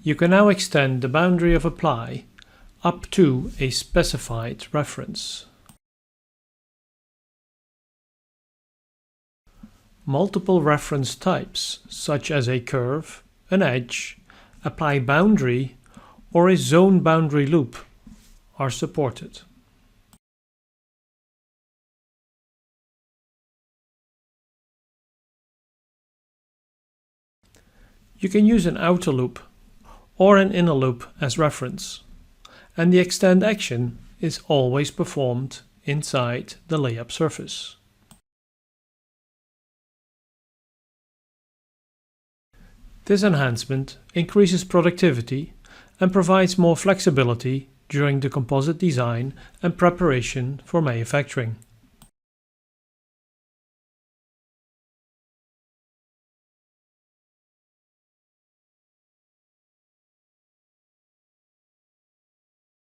You can now extend the boundary of apply up to a specified reference. Multiple reference types, such as a curve, an edge, apply boundary, or a zone boundary loop, are supported. You can use an outer loop or an inner loop as reference, and the extend action is always performed inside the layup surface. This enhancement increases productivity and provides more flexibility during the composite design and preparation for manufacturing.